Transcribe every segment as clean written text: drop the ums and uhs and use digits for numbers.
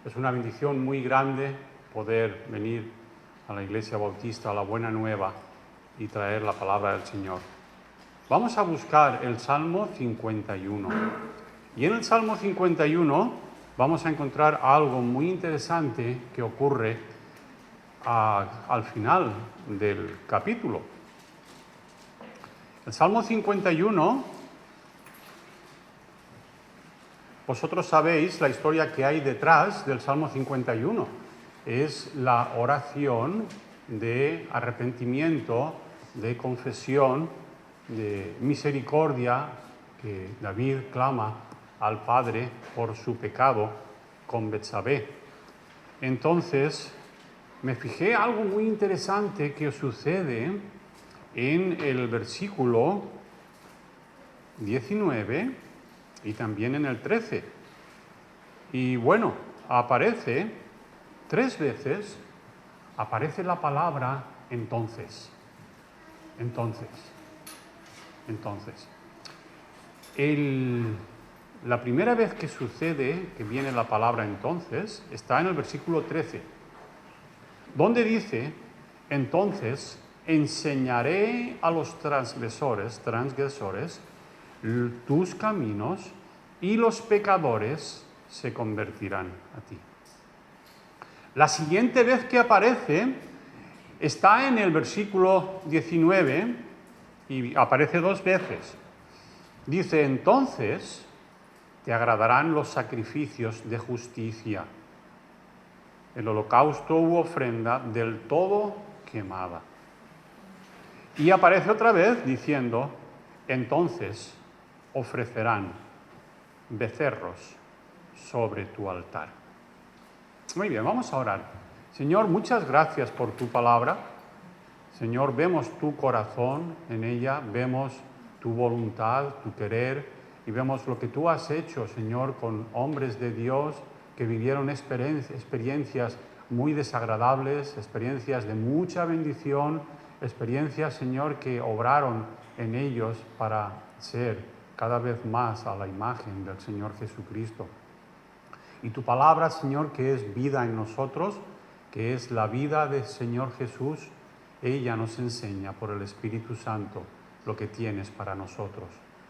Es una bendición muy grande poder venir a la Iglesia Bautista, a la Buena Nueva, y traer la palabra del Señor. Vamos a buscar el Salmo 51. Y en el Salmo 51 vamos a encontrar algo muy interesante que ocurre al final del capítulo. El Salmo 51, vosotros sabéis la historia que hay detrás del Salmo 51. Es la oración de arrepentimiento, de confesión, de misericordia que David clama al Padre por su pecado con Betsabé. Entonces, me fijé algo muy interesante que sucede en el versículo 19 y también en el 13. Y bueno, aparece 3 veces, aparece la palabra entonces. La primera vez que sucede, que viene la palabra entonces, está en el versículo 13, donde dice, entonces enseñaré a los transgresores, tus caminos, y los pecadores se convertirán a ti. La siguiente vez que aparece está en el versículo 19 y aparece 2 veces. Dice, entonces te agradarán los sacrificios de justicia, el holocausto u ofrenda del todo quemada. Y aparece otra vez diciendo, entonces ofrecerán becerros sobre tu altar. Muy bien, vamos a orar. Señor, muchas gracias por tu palabra. Señor, vemos tu corazón en ella, vemos tu voluntad, tu querer, y vemos lo que tú has hecho, Señor, con hombres de Dios que vivieron experiencias muy desagradables, experiencias de mucha bendición, experiencias, Señor, que obraron en ellos para ser cada vez más a la imagen del Señor Jesucristo. Y tu palabra, Señor, que es vida en nosotros, que es la vida del Señor Jesús, ella nos enseña por el Espíritu Santo lo que tienes para nosotros.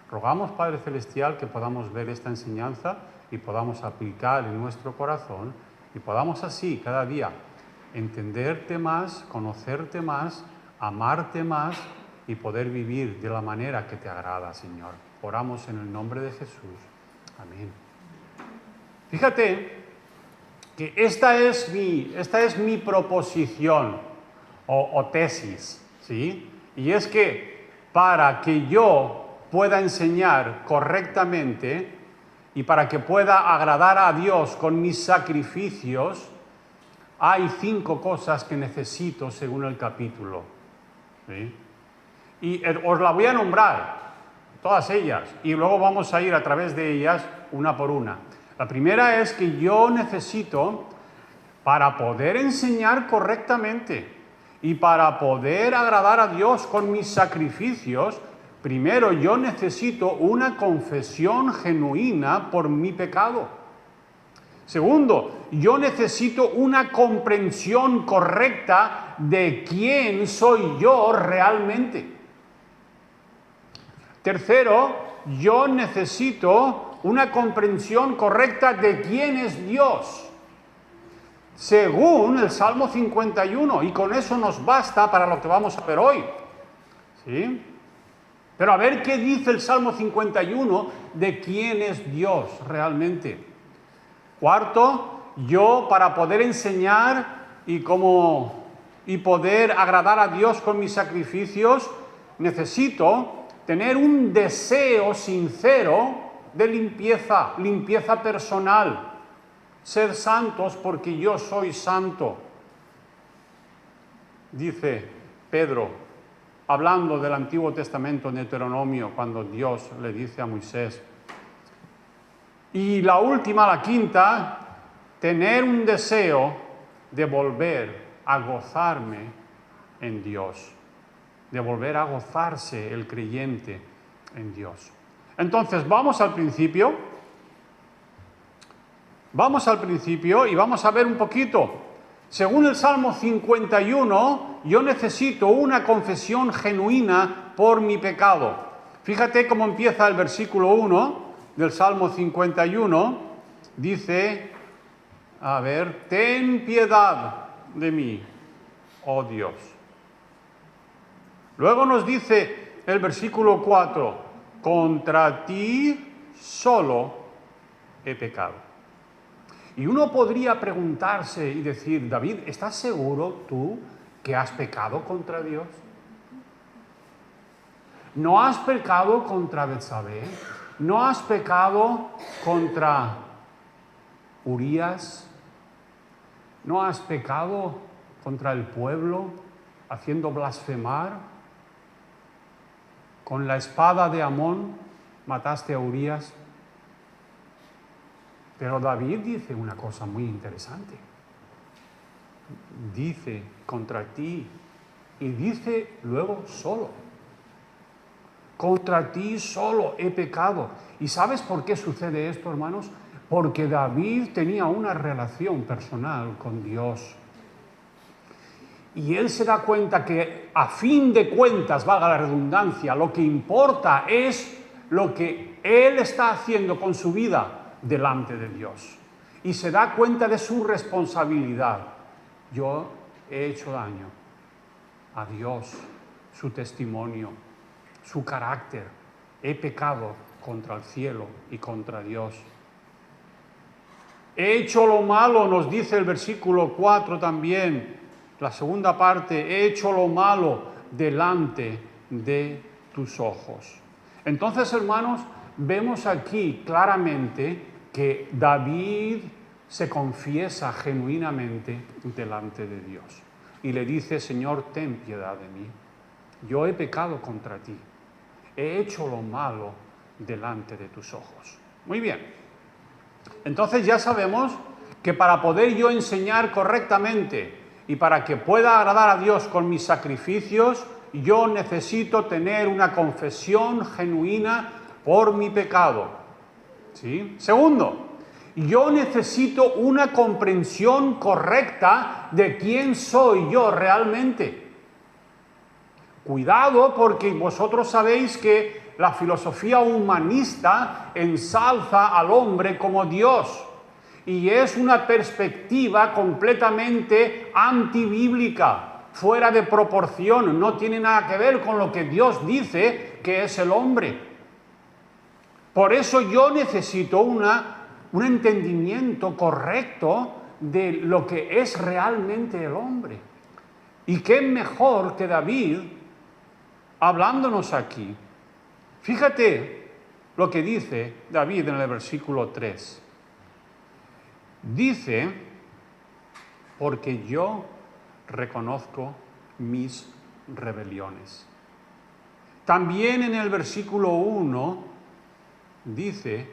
Rogamos, Padre Celestial, que podamos ver esta enseñanza y podamos aplicar en nuestro corazón y podamos así cada día entenderte más, conocerte más, amarte más y poder vivir de la manera que te agrada, Señor. Oramos en el nombre de Jesús. Amén. Fíjate que esta es mi proposición o tesis, ¿sí? Y es que para que yo pueda enseñar correctamente y para que pueda agradar a Dios con mis sacrificios, hay 5 cosas que necesito según el capítulo, ¿sí? Y os la voy a nombrar, todas ellas, y luego vamos a ir a través de ellas una por una. La primera es que yo necesito, para poder enseñar correctamente y para poder agradar a Dios con mis sacrificios, primero yo necesito una confesión genuina por mi pecado. Segundo, yo necesito una comprensión correcta de quién soy yo realmente. Tercero, yo necesito una comprensión correcta de quién es Dios, según el Salmo 51, y con eso nos basta para lo que vamos a ver hoy, ¿sí? Pero a ver qué dice el Salmo 51 de quién es Dios realmente. Cuarto, yo para poder enseñar y poder agradar a Dios con mis sacrificios, necesito tener un deseo sincero de limpieza personal. Ser santos porque yo soy santo. Dice Pedro, hablando del Antiguo Testamento en Deuteronomio, cuando Dios le dice a Moisés. Y la última, la quinta, tener un deseo de volver a gozarme en Dios, de volver a gozarse el creyente en Dios. Entonces, vamos al principio. Vamos al principio y vamos a ver un poquito. Según el Salmo 51, yo necesito una confesión genuina por mi pecado. Fíjate cómo empieza el versículo 1 del Salmo 51. Dice, a ver, ten piedad de mí, oh Dios. Luego nos dice el versículo 4, contra ti solo he pecado. Y uno podría preguntarse y decir, David, ¿estás seguro tú que has pecado contra Dios? ¿No has pecado contra Betsabé? ¿No has pecado contra Urías? ¿No has pecado contra el pueblo haciendo blasfemar? Con la espada de Amón mataste a Urías. Pero David dice una cosa muy interesante. Dice contra ti y dice luego solo. Contra ti solo he pecado. ¿Y sabes por qué sucede esto, hermanos? Porque David tenía una relación personal con Dios. Y él se da cuenta que, a fin de cuentas, valga la redundancia, lo que importa es lo que él está haciendo con su vida delante de Dios. Y se da cuenta de su responsabilidad. Yo he hecho daño a Dios, su testimonio, su carácter. He pecado contra el cielo y contra Dios. He hecho lo malo, nos dice el versículo 4 también, la segunda parte, he hecho lo malo delante de tus ojos. Entonces, hermanos, vemos aquí claramente que David se confiesa genuinamente delante de Dios y le dice, Señor, ten piedad de mí. Yo he pecado contra ti. He hecho lo malo delante de tus ojos. Muy bien. Entonces ya sabemos que para poder yo enseñar correctamente y para que pueda agradar a Dios con mis sacrificios, yo necesito tener una confesión genuina por mi pecado. ¿Sí? Segundo, yo necesito una comprensión correcta de quién soy yo realmente. Cuidado, porque vosotros sabéis que la filosofía humanista ensalza al hombre como Dios. Y es una perspectiva completamente antibíblica, fuera de proporción. No tiene nada que ver con lo que Dios dice que es el hombre. Por eso yo necesito un entendimiento correcto de lo que es realmente el hombre. Y qué mejor que David hablándonos aquí. Fíjate lo que dice David en el versículo 3. Dice, porque yo reconozco mis rebeliones. También en el versículo 1 dice,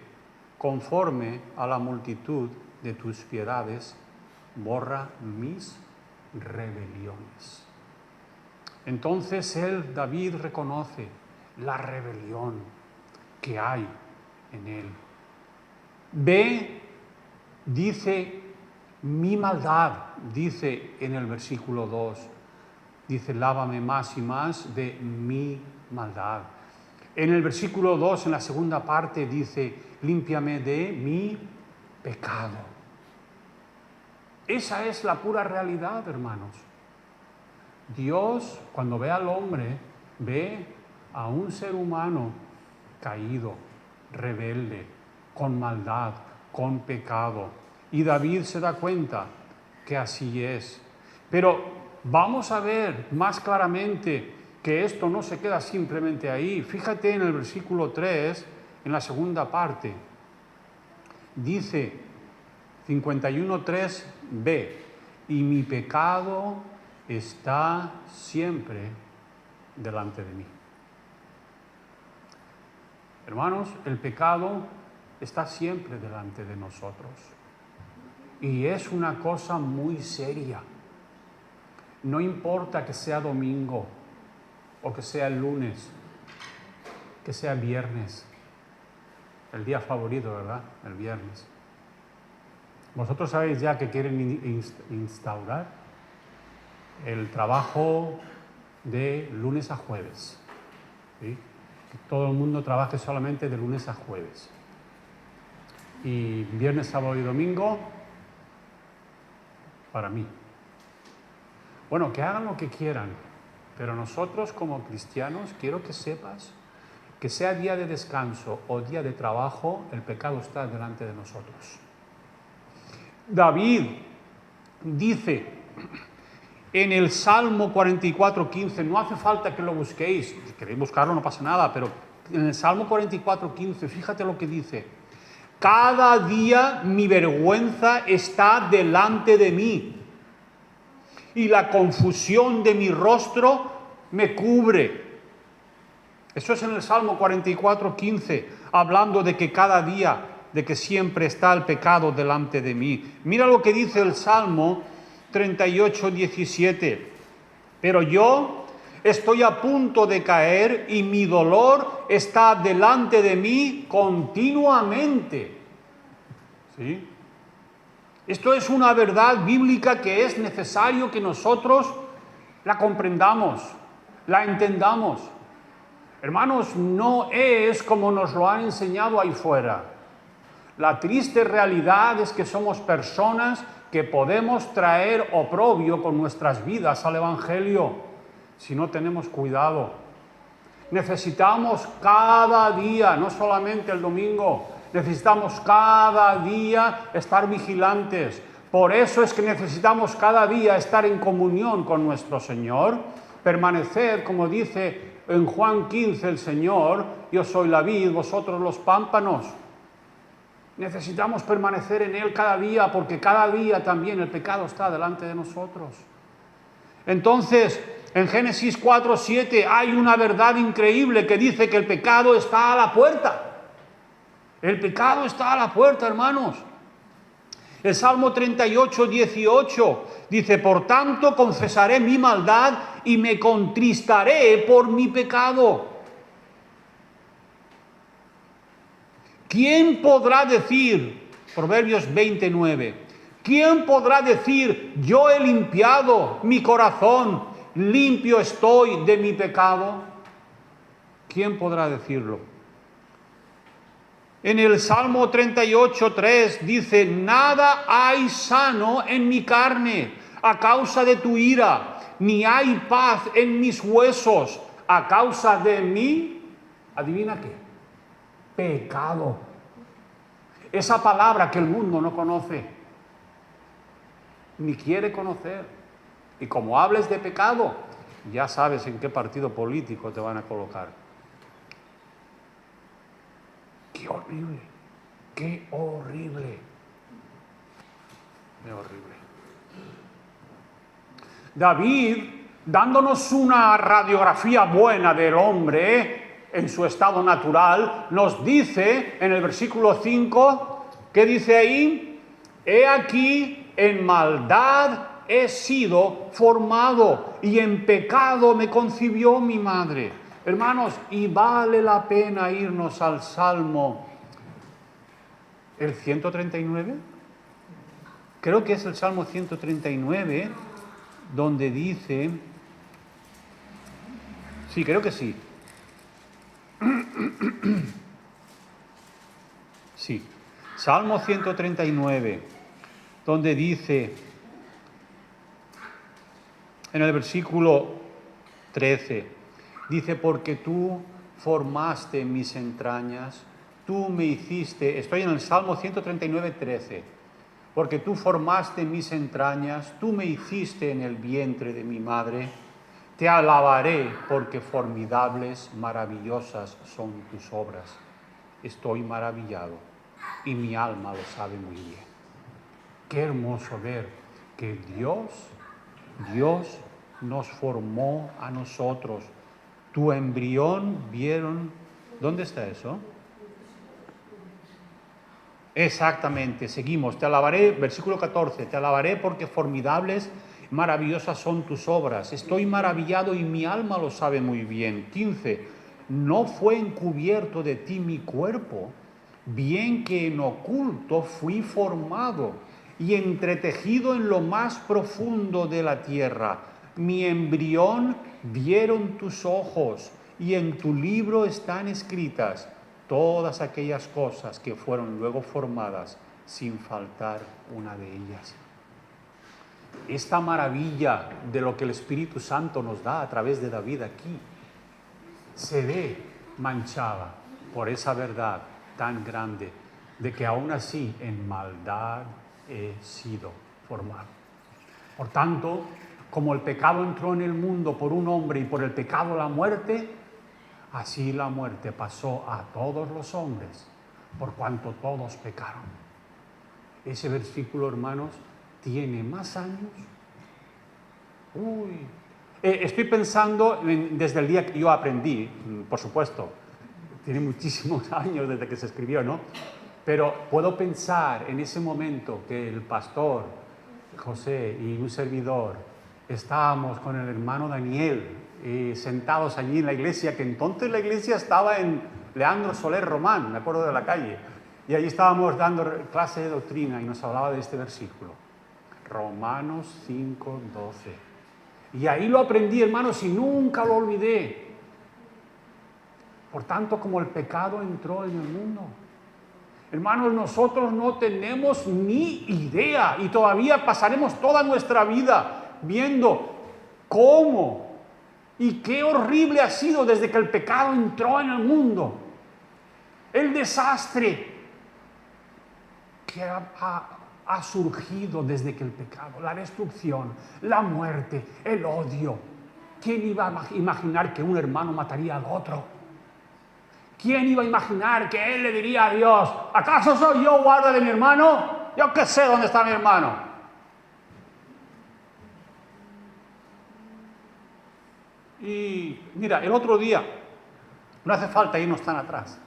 conforme a la multitud de tus piedades, borra mis rebeliones. Entonces David reconoce la rebelión que hay en él. Ve, dice, mi maldad, dice en el versículo 2, dice, lávame más y más de mi maldad. En el versículo 2, en la segunda parte, dice, límpiame de mi pecado. Esa es la pura realidad, hermanos. Dios, cuando ve al hombre, ve a un ser humano caído, rebelde, con maldad, con pecado. Y David se da cuenta que así es. Pero vamos a ver más claramente que esto no se queda simplemente ahí. Fíjate en el versículo 3, en la segunda parte. Dice 51:3b, y mi pecado está siempre delante de mí. Hermanos, el pecado está siempre delante de nosotros. Y es una cosa muy seria. No importa que sea domingo, o que sea el lunes, que sea viernes. El día favorito, ¿verdad? El viernes. Vosotros sabéis ya que quieren instaurar el trabajo de lunes a jueves, ¿sí? Que todo el mundo trabaje solamente de lunes a jueves. Y viernes, sábado y domingo, para mí. Bueno, que hagan lo que quieran, pero nosotros como cristianos quiero que sepas que sea día de descanso o día de trabajo, el pecado está delante de nosotros. David dice en el Salmo 44:15, no hace falta que lo busquéis, si queréis buscarlo no pasa nada, pero en el Salmo 44:15, fíjate lo que dice: cada día mi vergüenza está delante de mí y la confusión de mi rostro me cubre. Eso es en el Salmo 44:15, hablando de que cada día, de que siempre está el pecado delante de mí. Mira lo que dice el Salmo 38:17. Pero yo estoy a punto de caer y mi dolor está delante de mí continuamente. ¿Sí? Esto es una verdad bíblica que es necesario que nosotros la comprendamos, la entendamos. Hermanos, no es como nos lo han enseñado ahí fuera. La triste realidad es que somos personas que podemos traer oprobio con nuestras vidas al Evangelio si no tenemos cuidado. Necesitamos cada día, no solamente el domingo, necesitamos cada día estar vigilantes. Por eso es que necesitamos cada día estar en comunión con nuestro Señor, permanecer, como dice en Juan 15 el Señor: yo soy la vid, vosotros los pámpanos. Necesitamos permanecer en Él cada día, porque cada día también el pecado está delante de nosotros. Entonces, en Génesis 4:7 hay una verdad increíble que dice que el pecado está a la puerta. El pecado está a la puerta, hermanos. El Salmo 38:18 dice: por tanto confesaré mi maldad y me contristaré por mi pecado. ¿Quién podrá decir, Proverbios 29, quién podrá decir, yo he limpiado mi corazón, limpio estoy de mi pecado? ¿Quién podrá decirlo? En el Salmo 38:3 dice: nada hay sano en mi carne a causa de tu ira, ni hay paz en mis huesos a causa de mi, adivina qué, pecado. Esa palabra que el mundo no conoce, ni quiere conocer. Y como hables de pecado, ya sabes en qué partido político te van a colocar. ¡Qué horrible! ¡Qué horrible! ¡Qué horrible! David, dándonos una radiografía buena del hombre en su estado natural, nos dice en el versículo 5, ¿qué dice ahí? He aquí, en maldad he sido formado y en pecado me concibió mi madre. Hermanos, y vale la pena irnos al Salmo, el 139. Creo que es el Salmo 139, donde dice, sí, creo que sí. Sí, Salmo 139, donde dice, en el versículo 13, dice: porque tú formaste mis entrañas, tú me hiciste, estoy en el Salmo 139, 13, porque tú formaste mis entrañas, tú me hiciste en el vientre de mi madre, te alabaré porque formidables, maravillosas son tus obras. Estoy maravillado y mi alma lo sabe muy bien. Qué hermoso ver que Dios nos formó a nosotros. Tu embrión vieron. ¿Dónde está eso? Exactamente, seguimos. Te alabaré, versículo 14, te alabaré porque formidables, maravillosas son tus obras. Estoy maravillado y mi alma lo sabe muy bien. 15, no fue encubierto de ti mi cuerpo, bien que en oculto fui formado y entretejido en lo más profundo de la tierra. Mi embrión vieron tus ojos, y en tu libro están escritas todas aquellas cosas que fueron luego formadas, sin faltar una de ellas. Esta maravilla de lo que el Espíritu Santo nos da a través de David aquí se ve manchada por esa verdad tan grande de que aún así en maldad he sido formado. Por tanto, como el pecado entró en el mundo por un hombre y por el pecado la muerte, así la muerte pasó a todos los hombres, por cuanto todos pecaron. Ese versículo, hermanos, tiene más años. Estoy pensando desde el día que yo aprendí, por supuesto, tiene muchísimos años desde que se escribió, ¿no? Pero puedo pensar en ese momento que el pastor José y un servidor estábamos con el hermano Daniel sentados allí en la iglesia, que entonces la iglesia estaba en Leandro Soler Román, me acuerdo de la calle, y allí estábamos dando clase de doctrina y nos hablaba de este versículo, Romanos 5:12. Y ahí lo aprendí, hermanos, y nunca lo olvidé. Por tanto, como el pecado entró en el mundo, hermanos, nosotros no tenemos ni idea y todavía pasaremos toda nuestra vida viendo cómo y qué horrible ha sido desde que el pecado entró en el mundo. El desastre que ha surgido desde que el pecado, la destrucción, la muerte, el odio. ¿Quién iba a imaginar que un hermano mataría al otro? ¿Quién iba a imaginar que él le diría a Dios, ¿acaso soy yo guarda de mi hermano? Yo qué sé dónde está mi hermano. Y mira, el otro día, no hace falta irnos tan atrás,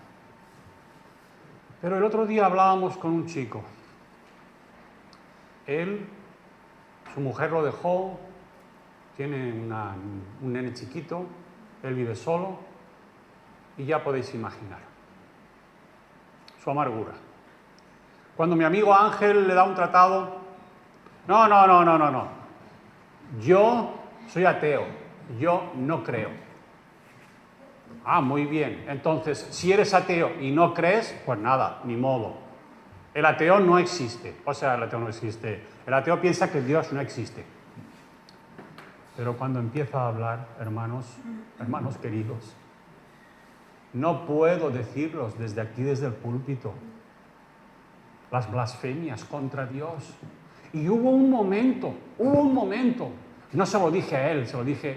pero el otro día hablábamos con un chico. Él, su mujer lo dejó, tiene un nene chiquito, él vive solo, y ya podéis imaginar su amargura. Cuando mi amigo Ángel le da un tratado, no, yo soy ateo, yo no creo. Ah, muy bien, entonces, si eres ateo y no crees, pues nada, ni modo. El ateo no existe, el ateo piensa que Dios no existe. Pero cuando empieza a hablar, hermanos queridos, no puedo decirlos desde aquí, desde el púlpito, las blasfemias contra Dios. Y hubo un momento, no se lo dije a él,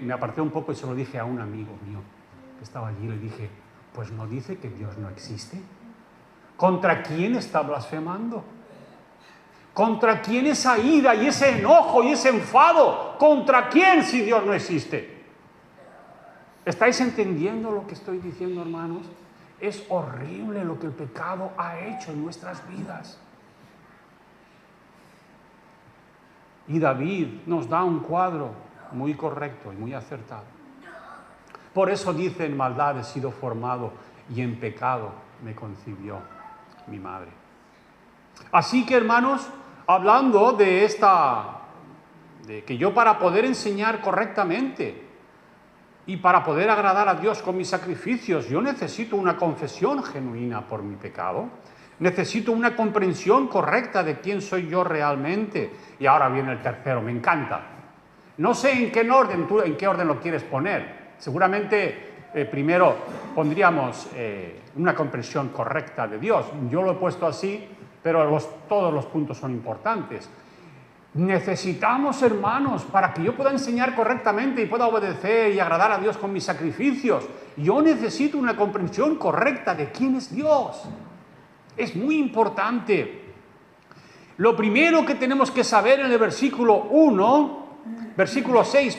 me aparté un poco y se lo dije a un amigo mío que estaba allí, le dije, pues no dice que Dios no existe. ¿Contra quién está blasfemando? ¿Contra quién esa ira y ese enojo y ese enfado? ¿Contra quién si Dios no existe? ¿Estáis entendiendo lo que estoy diciendo, hermanos? Es horrible lo que el pecado ha hecho en nuestras vidas. Y David nos da un cuadro muy correcto y muy acertado. Por eso dice, en maldad he sido formado y en pecado me concibió mi madre. Así que, hermanos, hablando de que yo para poder enseñar correctamente y para poder agradar a Dios con mis sacrificios, yo necesito una confesión genuina por mi pecado. Necesito una comprensión correcta de quién soy yo realmente. Y ahora viene el tercero, me encanta. No sé en qué orden lo quieres poner. Seguramente primero pondríamos una comprensión correcta de Dios. Yo lo he puesto así, pero todos los puntos son importantes. Necesitamos, hermanos, para que yo pueda enseñar correctamente y pueda obedecer y agradar a Dios con mis sacrificios, yo necesito una comprensión correcta de quién es Dios. Es muy importante. Lo primero que tenemos que saber en el versículo 6,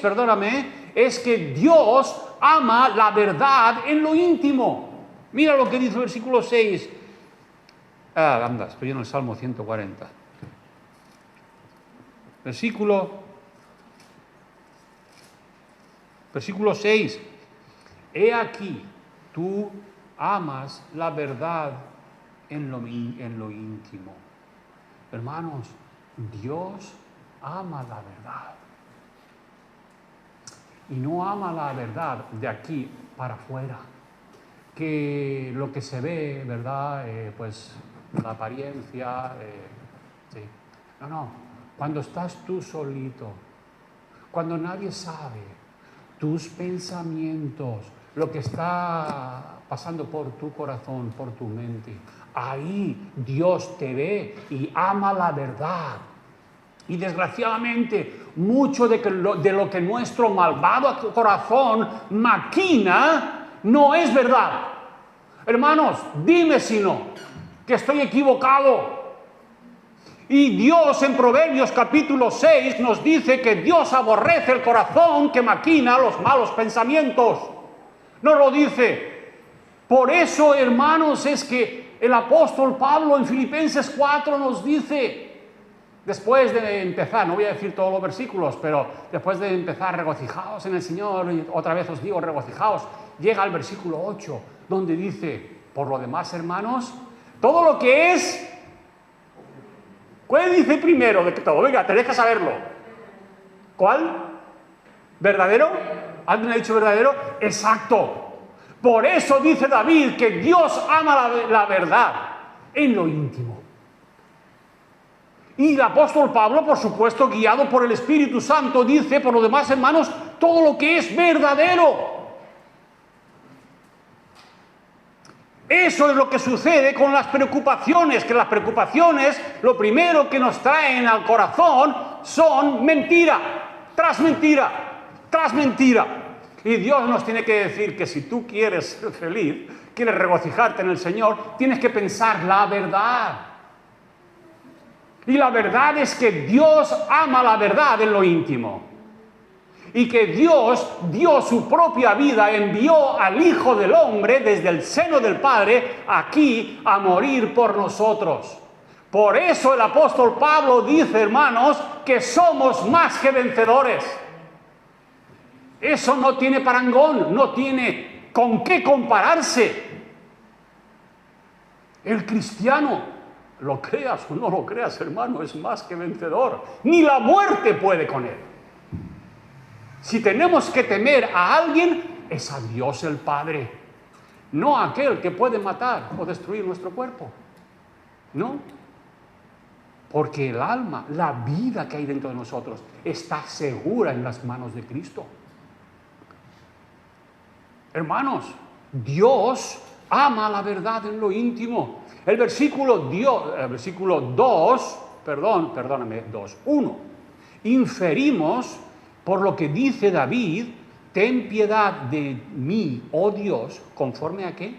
es que Dios ama la verdad en lo íntimo. Mira lo que dice el versículo 6. Estoy en el Salmo 140. Versículo 6. He aquí, tú amas la verdad en lo íntimo. Hermanos, Dios ama la verdad. Y no ama la verdad de aquí para afuera. Que lo que se ve, ¿verdad? Pues la apariencia, sí. No. Cuando estás tú solito, cuando nadie sabe tus pensamientos, lo que está pasando por tu corazón, por tu mente, ahí Dios te ve y ama la verdad. Y desgraciadamente, mucho de lo que nuestro malvado corazón maquina no es verdad. Hermanos, dime si no, que estoy equivocado. Y Dios en Proverbios capítulo 6 nos dice que Dios aborrece el corazón que maquina los malos pensamientos. Nos lo dice. Por eso, hermanos, es que el apóstol Pablo en Filipenses 4 nos dice, después de empezar, no voy a decir todos los versículos, pero después de empezar, regocijaos en el Señor, y otra vez os digo, regocijaos, llega al versículo 8, donde dice, por lo demás, hermanos, todo lo que es... ¿Cuál dice primero de todo? Venga, tenéis que saberlo. ¿Cuál? ¿Verdadero? ¿Alguien ha dicho verdadero? Exacto. Por eso dice David que Dios ama la verdad en lo íntimo. Y el apóstol Pablo, por supuesto, guiado por el Espíritu Santo, dice, por lo demás, hermanos, todo lo que es verdadero. Eso es lo que sucede con las preocupaciones, que las preocupaciones, lo primero que nos traen al corazón son mentira, tras mentira, tras mentira. Y Dios nos tiene que decir que si tú quieres ser feliz, quieres regocijarte en el Señor, tienes que pensar la verdad. Y la verdad es que Dios ama la verdad en lo íntimo. Y que Dios dio su propia vida, envió al Hijo del Hombre desde el seno del Padre aquí a morir por nosotros. Por eso el apóstol Pablo dice, hermanos, que somos más que vencedores. Eso no tiene parangón, no tiene con qué compararse. El cristiano, lo creas o no lo creas, hermano, es más que vencedor. Ni la muerte puede con él. Si tenemos que temer a alguien, es a Dios el Padre, no a aquel que puede matar o destruir nuestro cuerpo. No, porque el alma, la vida que hay dentro de nosotros, está segura en las manos de Cristo. Hermanos, Dios ama la verdad en lo íntimo. El versículo 1, inferimos por lo que dice David, ten piedad de mí, oh Dios, ¿conforme a qué?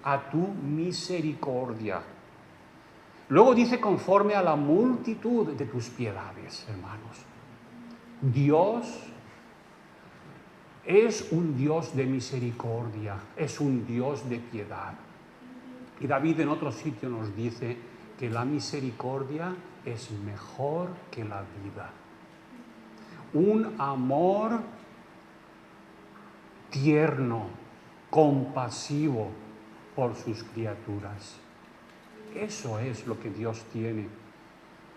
A tu misericordia. Luego dice, conforme a la multitud de tus piedades, hermanos. Dios es un Dios de misericordia, es un Dios de piedad. Y David en otro sitio nos dice que la misericordia es mejor que la vida. Un amor tierno, compasivo por sus criaturas. Eso es lo que Dios tiene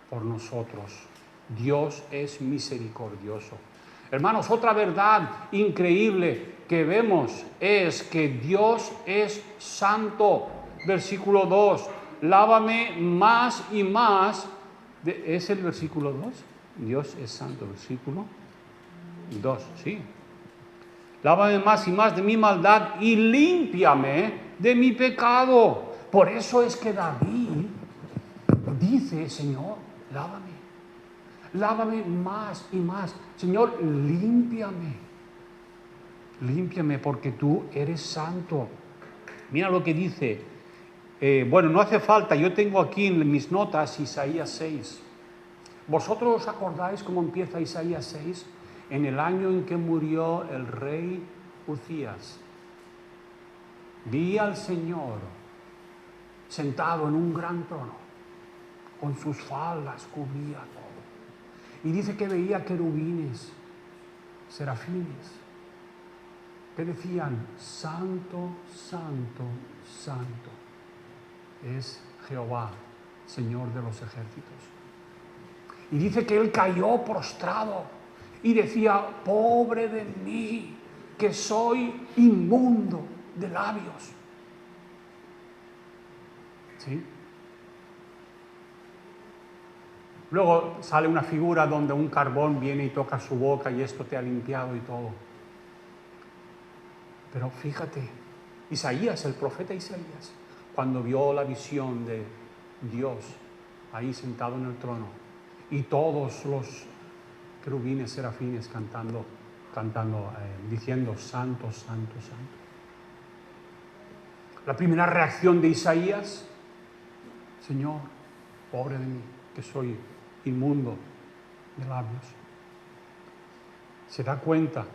por nosotros. Dios es misericordioso. Hermanos, otra verdad increíble que vemos es que Dios es santo. Versículo 2. Lávame más y más. ¿Es el versículo 2? Dios es santo, versículo 2, sí. Lávame más y más de mi maldad y límpiame de mi pecado. Por eso es que David dice, Señor, lávame más y más. Señor, límpiame porque tú eres santo. Mira lo que dice. No hace falta, yo tengo aquí en mis notas Isaías 6. ¿Vosotros os acordáis cómo empieza Isaías 6? En el año en que murió el rey Uzías. Vi al Señor sentado en un gran trono, con sus faldas cubría todo. Y dice que veía querubines, serafines, que decían, Santo, Santo, Santo, es Jehová, Señor de los ejércitos. Y dice que él cayó prostrado y decía, pobre de mí, que soy inmundo de labios. ¿Sí? Luego sale una figura donde un carbón viene y toca su boca y esto te ha limpiado y todo. Pero fíjate, Isaías, el profeta Isaías, cuando vio la visión de Dios ahí sentado en el trono y todos los querubines, serafines cantando, diciendo, santo, santo, santo. La primera reacción de Isaías, Señor, pobre de mí, que soy inmundo de labios. Se da cuenta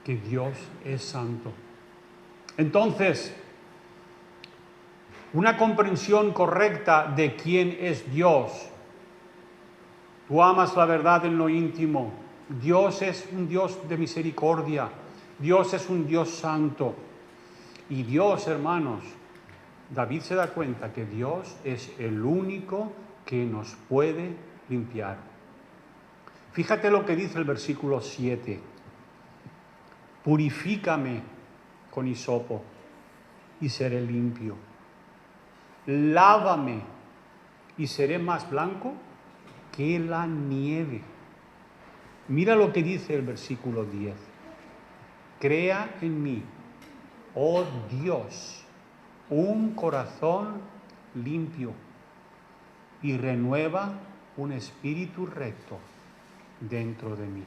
que Dios es santo. Entonces, una comprensión correcta de quién es Dios. Tú amas la verdad en lo íntimo. Dios es un Dios de misericordia. Dios es un Dios santo. Y Dios, hermanos, David se da cuenta que Dios es el único que nos puede limpiar. Fíjate lo que dice el versículo 7. Purifícame con hisopo y seré limpio. Lávame y seré más blanco que la nieve. Mira lo que dice el versículo 10. Crea en mí, oh Dios, un corazón limpio y renueva un espíritu recto dentro de mí.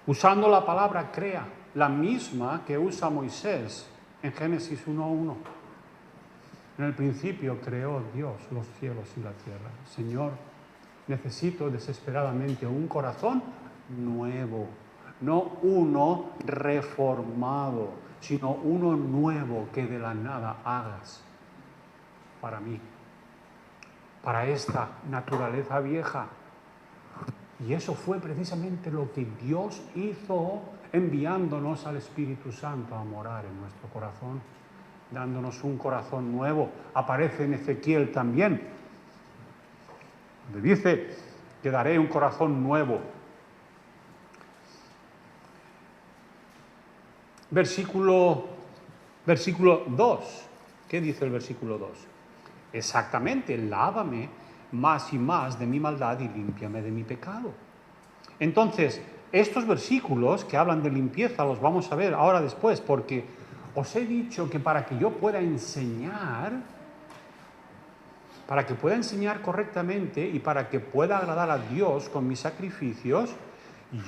Usando la palabra crea, la misma que usa Moisés en Génesis 1:1. En el principio creó Dios los cielos y la tierra. Señor, necesito desesperadamente un corazón nuevo, no uno reformado, sino uno nuevo que de la nada hagas para mí, para esta naturaleza vieja. Y eso fue precisamente lo que Dios hizo enviándonos al Espíritu Santo a morar en nuestro corazón, dándonos un corazón nuevo. Aparece en Ezequiel también, donde dice que daré un corazón nuevo. Versículo 2. ¿Qué dice el versículo 2? Exactamente, lávame más y más de mi maldad y límpiame de mi pecado. Entonces, estos versículos que hablan de limpieza los vamos a ver ahora después, porque os he dicho que para que yo pueda enseñar correctamente y para que pueda agradar a Dios con mis sacrificios,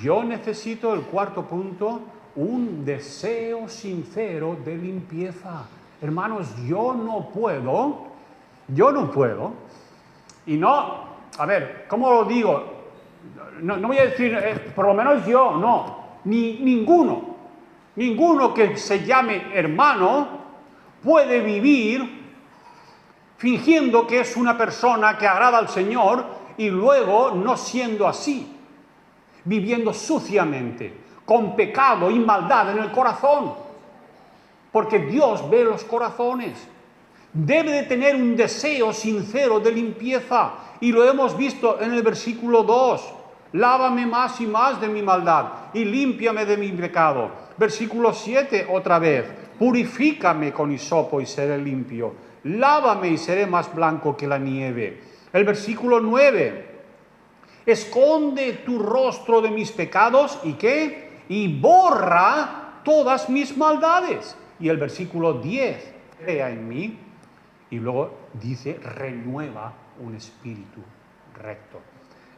yo necesito, el cuarto punto, un deseo sincero de limpieza. Hermanos, yo no puedo, y no, a ver, ¿cómo lo digo? No voy a decir, por lo menos yo, no, ninguno que se llame hermano puede vivir fingiendo que es una persona que agrada al Señor y luego no siendo así, viviendo suciamente, con pecado y maldad en el corazón, porque Dios ve los corazones. Debe de tener un deseo sincero de limpieza, y lo hemos visto en el versículo 2. Lávame más y más de mi maldad y límpiame de mi pecado. Versículo 7 otra vez. Purifícame con hisopo y seré limpio. Lávame y seré más blanco que la nieve. El versículo 9. Esconde tu rostro de mis pecados y ¿qué? Y borra todas mis maldades. Y el versículo 10. Crea en mí. Y luego dice, renueva un espíritu recto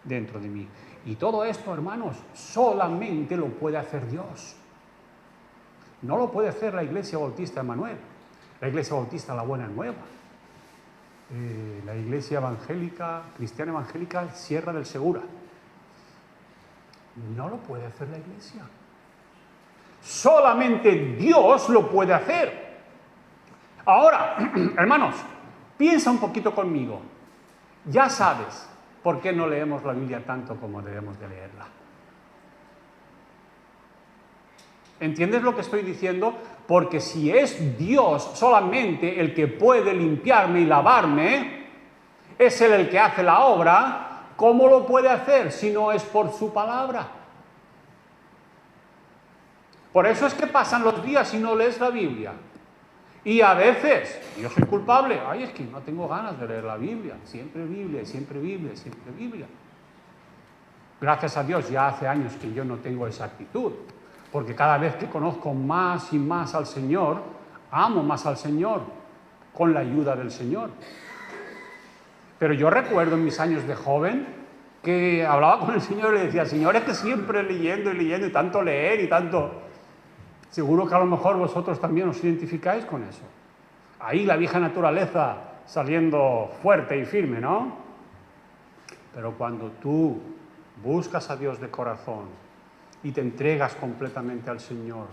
dentro de mí. Y todo esto, hermanos, solamente lo puede hacer Dios. No lo puede hacer la Iglesia Bautista Emmanuel, la Iglesia Bautista La Buena Nueva, la Iglesia Evangélica, Cristiana Evangélica Sierra del Segura. No lo puede hacer la Iglesia. Solamente Dios lo puede hacer. Ahora, hermanos, piensa un poquito conmigo. Ya sabes por qué no leemos la Biblia tanto como debemos de leerla. ¿Entiendes lo que estoy diciendo? Porque si es Dios solamente el que puede limpiarme y lavarme, es Él el que hace la obra, ¿Cómo lo puede hacer si no es por su palabra? Por eso es que pasan los días y no lees la Biblia. Y a veces, yo soy culpable, ay, es que no tengo ganas de leer la Biblia. Siempre Biblia, siempre Biblia, siempre Biblia. Gracias a Dios, ya hace años que yo no tengo esa actitud. Porque cada vez que conozco más y más al Señor, amo más al Señor, con la ayuda del Señor. Pero yo recuerdo en mis años de joven que hablaba con el Señor y le decía, Señor, es que siempre leyendo y leyendo y tanto leer y tanto... Seguro que a lo mejor vosotros también os identificáis con eso. Ahí la vieja naturaleza saliendo fuerte y firme, ¿no? Pero cuando tú buscas a Dios de corazón y te entregas completamente al Señor,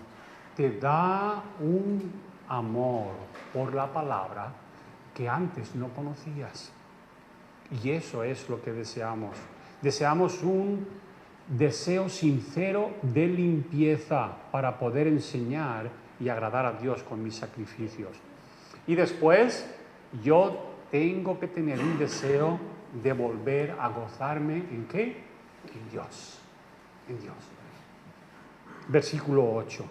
te da un amor por la palabra que antes no conocías. Y eso es lo que deseamos. Deseamos un deseo sincero de limpieza para poder enseñar y agradar a Dios con mis sacrificios. Y después yo tengo que tener un deseo de volver a gozarme ¿en qué? En Dios. En Dios. Versículo 8.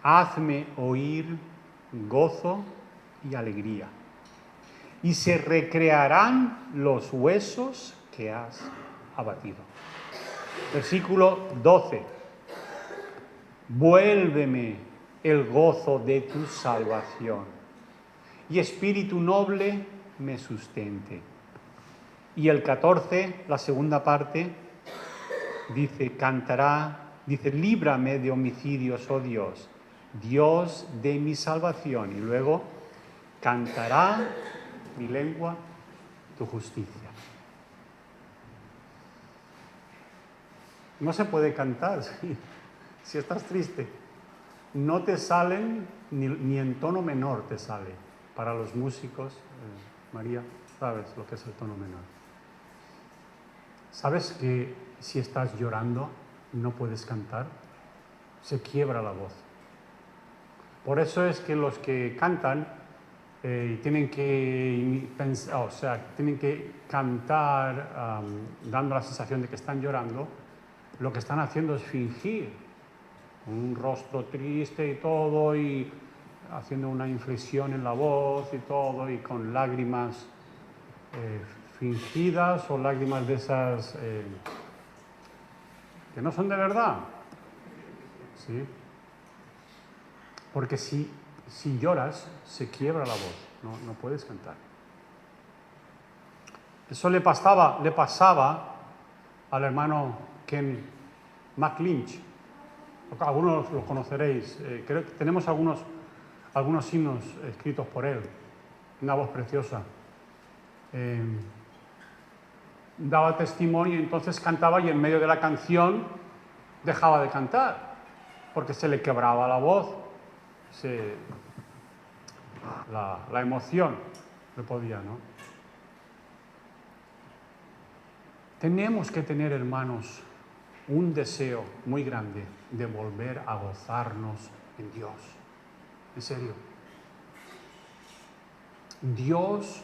Hazme oír gozo y alegría, y se recrearán los huesos que has abatido. Versículo 12. Vuélveme el gozo de tu salvación, y espíritu noble me sustente. Y el 14, la segunda parte, dice, líbrame de homicidios, oh Dios, Dios de mi salvación. Y luego, cantará mi lengua tu justicia. No se puede cantar si estás triste. No te salen, ni en tono menor te sale. Para los músicos, María, sabes lo que es el tono menor. ¿Sabes que si estás llorando no puedes cantar? Se quiebra la voz. Por eso es que los que cantan tienen que cantar dando la sensación de que están llorando. Lo que están haciendo es fingir un rostro triste y todo, y haciendo una inflexión en la voz y todo, y con lágrimas fingidas o lágrimas de esas que no son de verdad. ¿Sí? Porque si lloras, se quiebra la voz, no puedes cantar. Eso le pasaba al hermano Ken McLinch. Algunos lo conoceréis. Creo que tenemos algunos himnos escritos por él. Una voz preciosa. Daba testimonio y entonces cantaba, y en medio de la canción dejaba de cantar porque se le quebraba la voz. La emoción le podía, ¿no? Tenemos que tener, hermanos, un deseo muy grande de volver a gozarnos en Dios. En serio. Dios,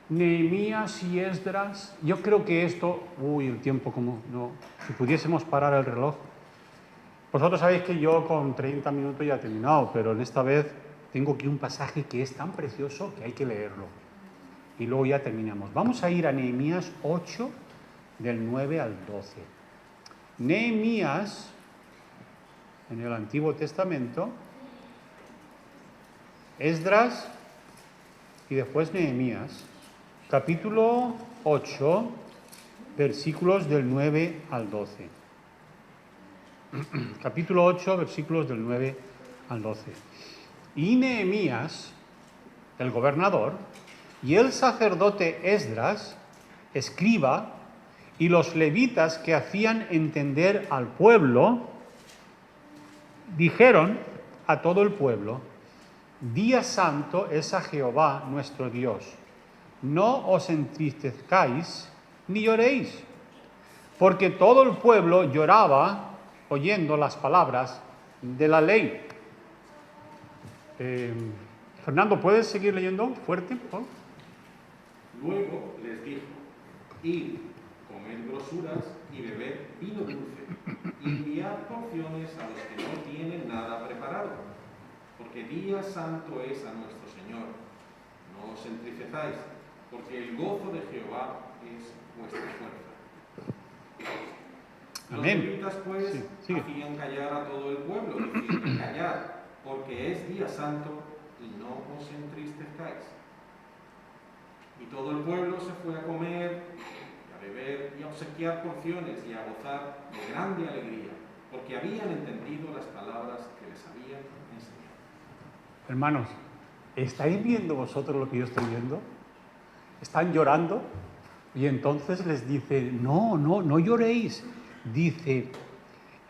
Nehemías y Esdras, yo creo que esto, el tiempo como no, si pudiésemos parar el reloj. Vosotros sabéis que yo con 30 minutos ya he terminado, pero en esta vez tengo aquí un pasaje que es tan precioso que hay que leerlo. Y luego ya terminamos. Vamos a ir a Nehemías 8, del 9 al 12. Nehemías, en el Antiguo Testamento, Esdras y después Nehemías, capítulo 8, versículos del 9 al 12. Capítulo 8, versículos del 9 al 12. Y Nehemías, el gobernador, y el sacerdote Esdras, escriba, y los levitas que hacían entender al pueblo, dijeron a todo el pueblo: Día santo es a Jehová nuestro Dios. No os entristezcáis ni lloréis, porque todo el pueblo lloraba oyendo las palabras de la ley. Fernando, ¿puedes seguir leyendo fuerte, por favor? Luego les dijo: id, comed grosuras y bebed vino dulce, y enviad porciones a los que no tienen nada preparado, porque día santo es a nuestro Señor. No os entristezáis, porque el gozo de Jehová es vuestra fuerza. Los Amén. levitas, pues, Sí, sigue. hacían callar a todo el pueblo, diciendo: callad, porque es día santo, y no os entristezcáis. Y todo el pueblo se fue a comer, a beber y a obsequiar porciones y a gozar de grande alegría, porque habían entendido las palabras que les habían enseñado. Hermanos, ¿estáis viendo vosotros lo que yo estoy viendo? Están llorando y entonces les dice, no lloréis. Dice,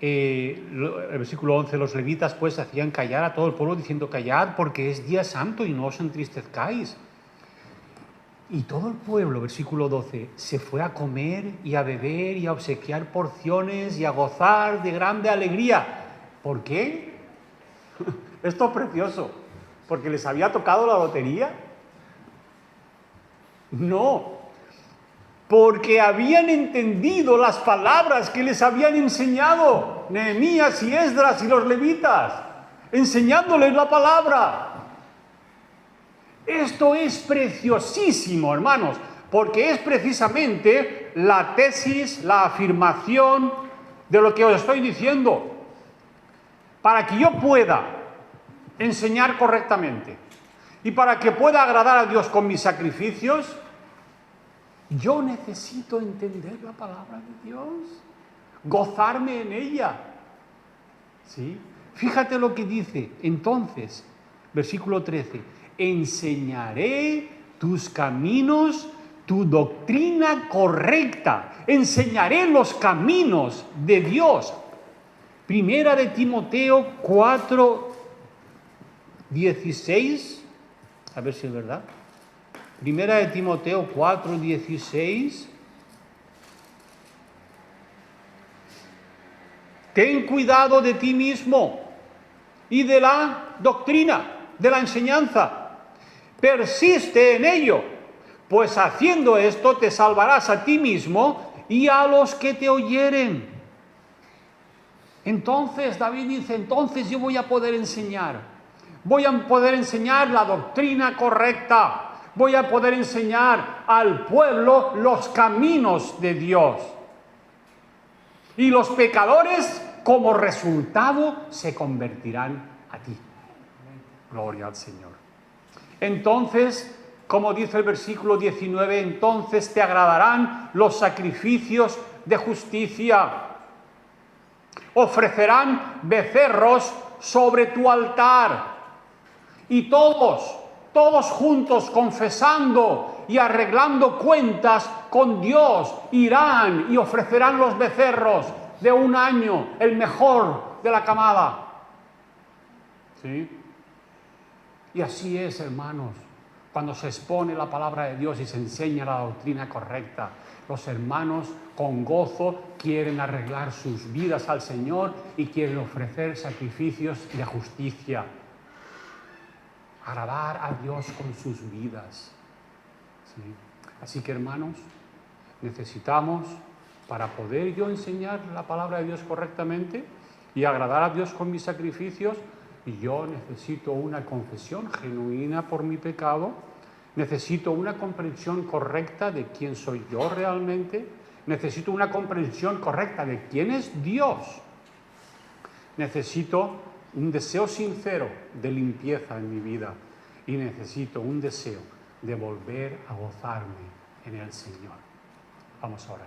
el versículo 11, los levitas pues hacían callar a todo el pueblo diciendo, callad porque es día santo y no os entristezcáis. Y todo el pueblo, versículo 12, se fue a comer y a beber y a obsequiar porciones y a gozar de grande alegría. ¿Por qué? Esto es precioso. ¿Porque les había tocado la lotería? No. Porque habían entendido las palabras que les habían enseñado Nehemías y Esdras y los levitas, enseñándoles la palabra. Esto es preciosísimo, hermanos, porque es precisamente la tesis, la afirmación de lo que os estoy diciendo. Para que yo pueda enseñar correctamente y para que pueda agradar a Dios con mis sacrificios, yo necesito entender la palabra de Dios, gozarme en ella. ¿Sí? Fíjate lo que dice, entonces, versículo 13, enseñaré tus caminos, tu doctrina correcta, enseñaré los caminos de Dios. Primera de Timoteo 4, 16, a ver si es verdad. Primera de Timoteo 4, 16. Ten cuidado de ti mismo y de la doctrina, de la enseñanza. Persiste en ello, pues haciendo esto te salvarás a ti mismo y a los que te oyeren. Entonces, David dice, entonces yo voy a poder enseñar. Voy a poder enseñar la doctrina correcta. Voy a poder enseñar al pueblo los caminos de Dios. Y los pecadores, como resultado, se convertirán a ti. Gloria al Señor. Entonces, como dice el versículo 19, entonces te agradarán los sacrificios de justicia. Ofrecerán becerros sobre tu altar. Y todos juntos confesando y arreglando cuentas con Dios, irán y ofrecerán los becerros de un año, el mejor de la camada. ¿Sí? Y así es, hermanos, cuando se expone la palabra de Dios y se enseña la doctrina correcta. Los hermanos con gozo quieren arreglar sus vidas al Señor y quieren ofrecer sacrificios de justicia. Agradar a Dios con sus vidas. ¿Sí? Así que, hermanos, necesitamos, para poder yo enseñar la palabra de Dios correctamente y agradar a Dios con mis sacrificios, yo necesito una confesión genuina por mi pecado, necesito una comprensión correcta de quién soy yo realmente, necesito una comprensión correcta de quién es Dios, necesito un deseo sincero de limpieza en mi vida y necesito un deseo de volver a gozarme en el Señor. Vamos a orar.